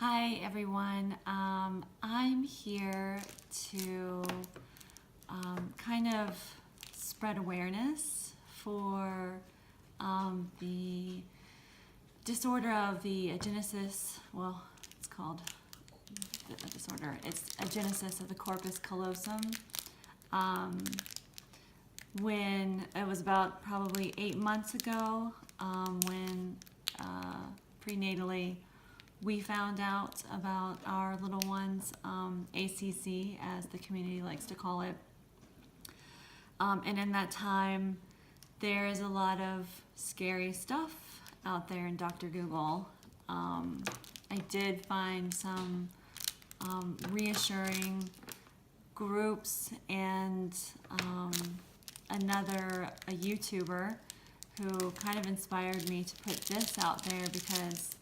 Hi everyone. I'm here to kind of spread awareness for the disorder of the Agenesis. Well, it's called a disorder. It's Agenesis of the Corpus Callosum. When it was about probably 8 months ago, when prenatally we found out about our little ones, ACC as the community likes to call it. And in that time, there is a lot of scary stuff out there in Dr. Google. I did find some reassuring groups and a YouTuber who kind of inspired me to put this out there because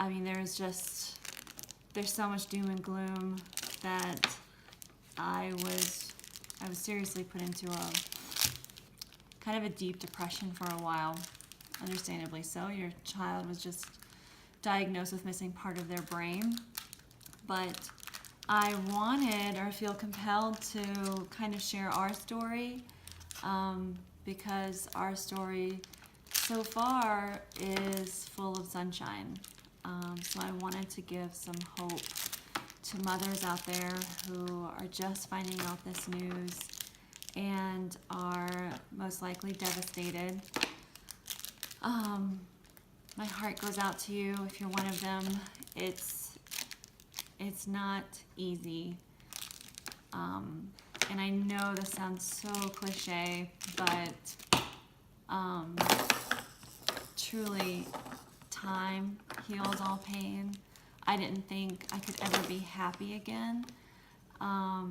I mean, there's so much doom and gloom that I was seriously put into a kind of a deep depression for a while, understandably so. Your child was just diagnosed with missing part of their brain, but I wanted or feel compelled to kind of share our story because our story so far is full of sunshine. So I wanted to give some hope to mothers out there who are just finding out this news and are most likely devastated. My heart goes out to you if you're one of them. It's not easy. And I know this sounds so cliche, but truly, time heals all pain. I didn't think I could ever be happy again. But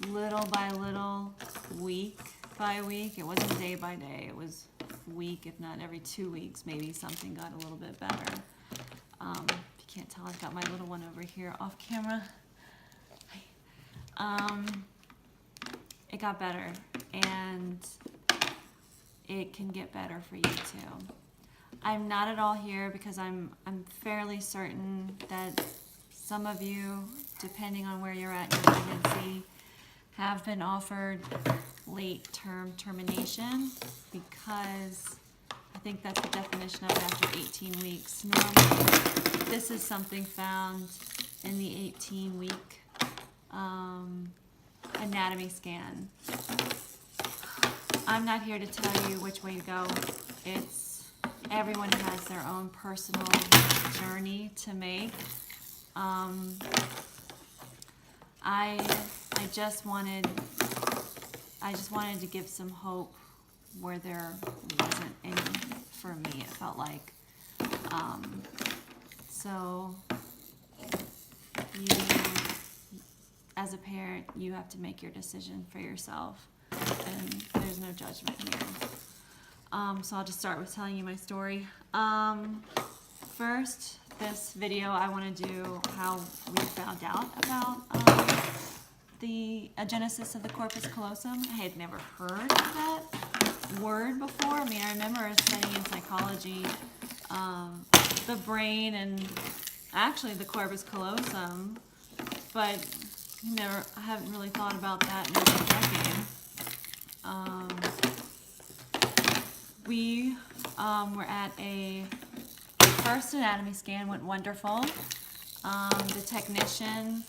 little by little, week by week, it wasn't day by day, it was week, if not every 2 weeks, maybe something got a little bit better. If you can't tell, I've got my little one over here off camera. It got better, and it can get better for you too. I'm not at all here because I'm fairly certain that some of you, depending on where you're at in your pregnancy, have been offered late-term termination because I think that's the definition of it after 18 weeks. Normally, this is something found in the 18-week anatomy scan. I'm not here to tell you which way to go. Everyone has their own personal journey to make. I just wanted to give some hope where there wasn't any for me, it felt like. So you, as a parent, you have to make your decision for yourself, and there's no judgment here. So I'll just start with telling you my story. First, this video, I want to do how we found out about the Agenesis of the Corpus Callosum. I had never heard of that word before. I mean, I remember studying in psychology the brain and actually the Corpus Callosum, but I haven't really thought about that in a decade. We were at a first anatomy scan, went wonderful. The technician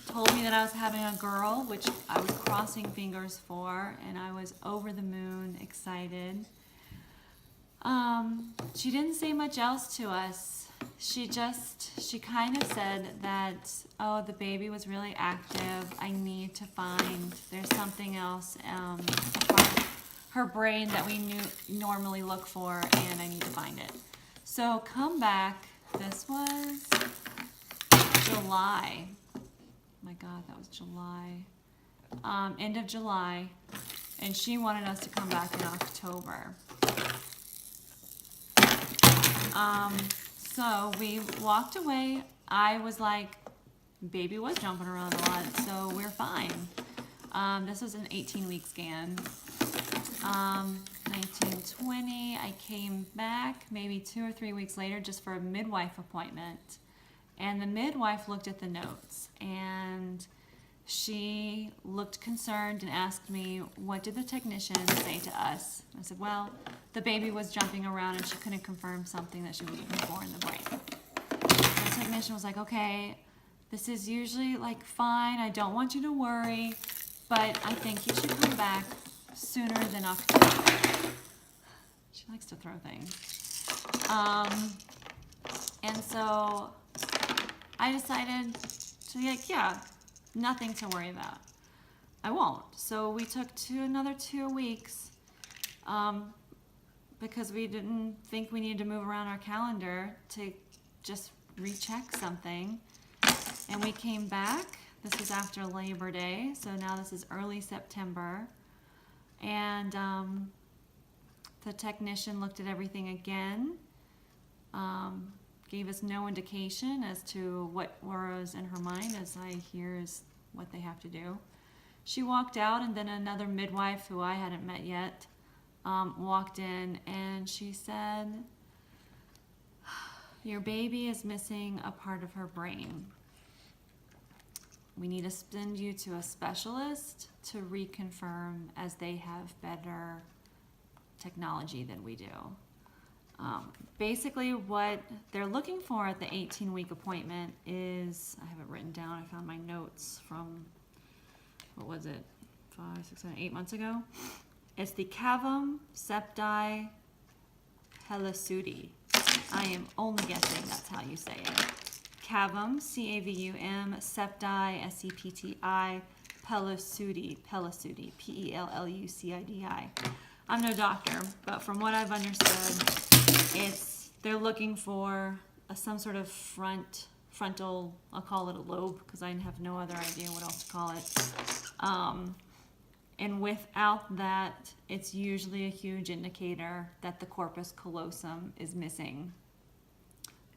told me that I was having a girl, which I was crossing fingers for, and I was over the moon, excited. She didn't say much else to us. She kind of said that, oh, the baby was really active. I need to find, there's something else her brain that we normally look for, and I need to find it. So come back, this was July. Oh my God, that was July. End of July, and she wanted us to come back in October. So we walked away. I was like, baby was jumping around a lot, so we're fine. This was an 18-week scan. And 1920. I came back maybe 2 or 3 weeks later just for a midwife appointment. And the midwife looked at the notes, and she looked concerned and asked me, what did the technician say to us? I said, well, the baby was jumping around and she couldn't confirm something that she was looking for in the brain. The technician was like, okay, this is usually like fine. I don't want you to worry, but I think you should come back sooner than October. She likes to throw things. And so I decided to be like, yeah, nothing to worry about. I won't. So we took another 2 weeks because we didn't think we needed to move around our calendar to just recheck something. And we came back. This was after Labor Day, so now this is early September. And the technician looked at everything again, gave us no indication as to what was in her mind, as I hear is what they have to do. She walked out, and then another midwife who I hadn't met yet walked in, and she said, your baby is missing a part of her brain. We need to send you to a specialist to reconfirm, as they have better technology than we do. Basically what they're looking for at the 18-week appointment is, I have it written down, I found my notes from, what was it, 5, 6, 7, 8 months ago. It's the cavum septi pellucidi. I am only guessing that's how you say it. Cavum, C-A-V-U-M, septi, S-E-P-T-I, pellucidi, P-E-L-L-U-C-I-D-I. I'm no doctor, but from what I've understood, they're looking for some sort of frontal, I'll call it a lobe, because I have no other idea what else to call it. And without that, it's usually a huge indicator that the corpus callosum is missing,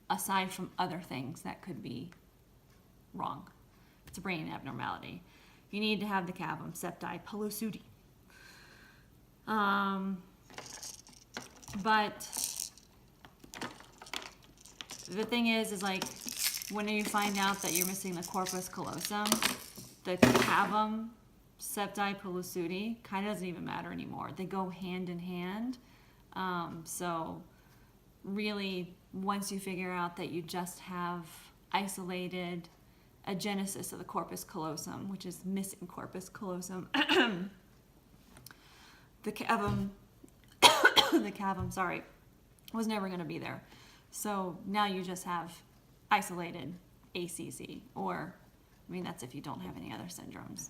aside from other things that could be wrong. It's a brain abnormality. You need to have the cavum septi pellucidi. But the thing is like, when you find out that you're missing the corpus callosum, the cavum septi pellucidi kind of doesn't even matter anymore. They go hand in hand. So really, once you figure out that you just have isolated agenesis of the corpus callosum, which is missing corpus callosum, the cavum, was never going to be there. So now you just have isolated ACC, or, I mean, that's if you don't have any other syndromes.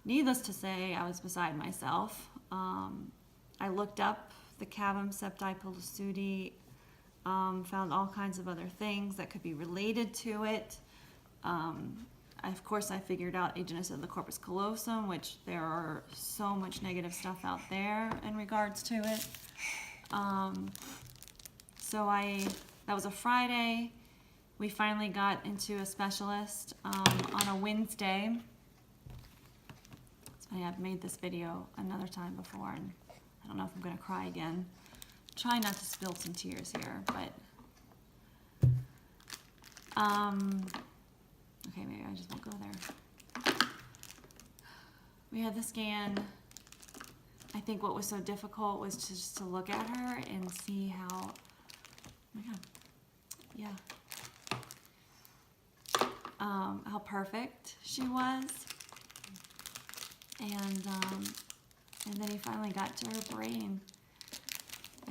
Needless to say, I was beside myself. I looked up the cavum septi pellucidi, found all kinds of other things that could be related to it. Of course, I figured out agenesis of the corpus callosum, which there are so much negative stuff out there in regards to it. That was a Friday. We finally got into a specialist on a Wednesday. It's funny, I've made this video another time before, and I don't know if I'm going to cry again. Try not to spill some tears here, but okay, maybe I just won't go there. We had the scan. I think what was so difficult was just to look at her and see how, oh my God, yeah, how perfect she was. And then he finally got to her brain,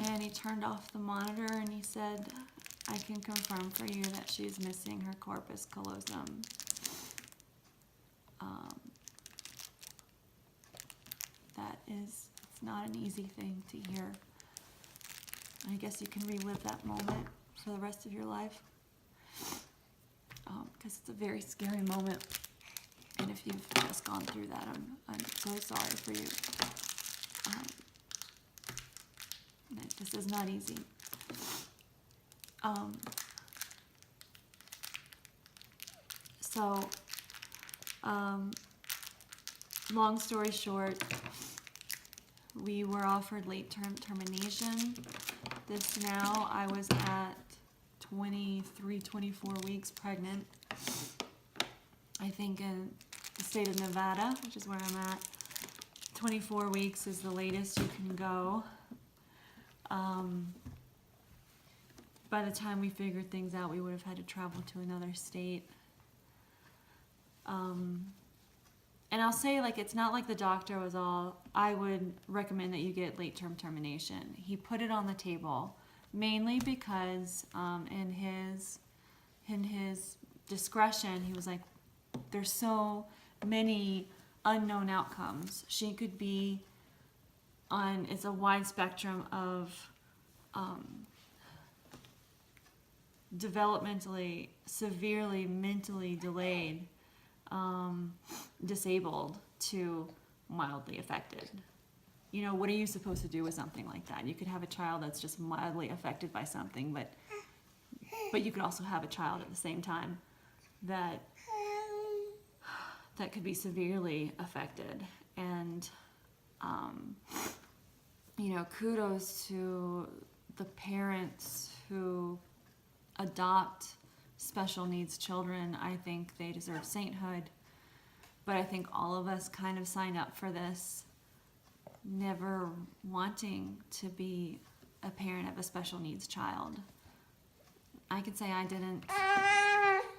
and he turned off the monitor and he said, I can confirm for you that she's missing her corpus callosum. It's not an easy thing to hear. I guess you can relive that moment for the rest of your life, because it's a very scary moment. And if you've just gone through that, I'm so sorry for you. This is not easy. Long story short, We were offered late term termination. This now, I was at 23, 24 weeks pregnant. I think in the state of Nevada, which is where I'm at, 24 weeks is the latest you can go. By the time we figured things out, we would have had to travel to another state. And I'll say, like, it's not like the doctor was all, I would recommend that you get late term termination. He put it on the table, mainly because in his discretion, he was like, there's so many unknown outcomes. She could be on, it's a wide spectrum of developmentally, severely, mentally delayed, disabled to mildly affected. You know, what are you supposed to do with something like that? You could have a child that's just mildly affected by something, but you could also have a child at the same time that could be severely affected. And you know, kudos to the parents who adopt special needs children. I think they deserve sainthood, but I think all of us kind of sign up for this never wanting to be a parent of a special needs child. I could say I didn't,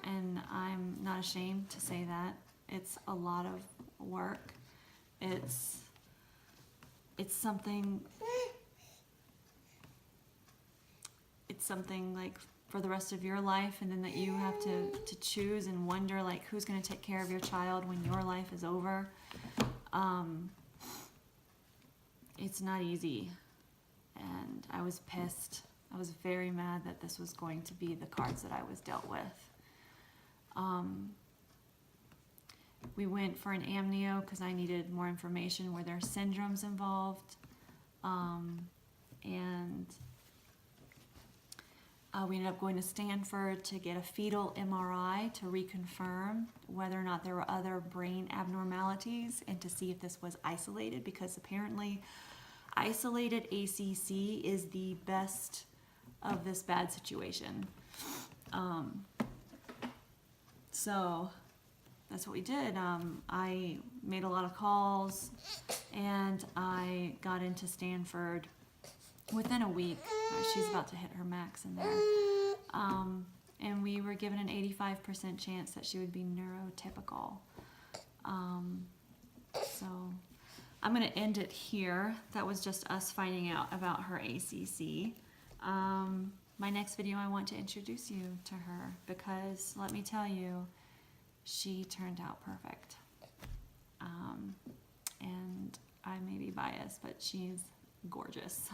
and I'm not ashamed to say that. It's a lot of work. It's something like for the rest of your life, and then that you have to choose and wonder, like, who's going to take care of your child when your life is over. It's not easy, and I was pissed. I was very mad that this was going to be the cards that I was dealt with. We went for an amnio because I needed more information. Were there syndromes involved? And we ended up going to Stanford to get a fetal MRI to reconfirm whether or not there were other brain abnormalities and to see if this was isolated, because apparently isolated ACC is the best of this bad situation. So that's what we did. I made a lot of calls, and I got into Stanford within a week. She's about to hit her max in there. And we were given an 85% chance that she would be neurotypical. So I'm going to end it here. That was just us finding out about her ACC. My next video, I want to introduce you to her, because let me tell you, she turned out perfect. And I may be biased, but she's gorgeous.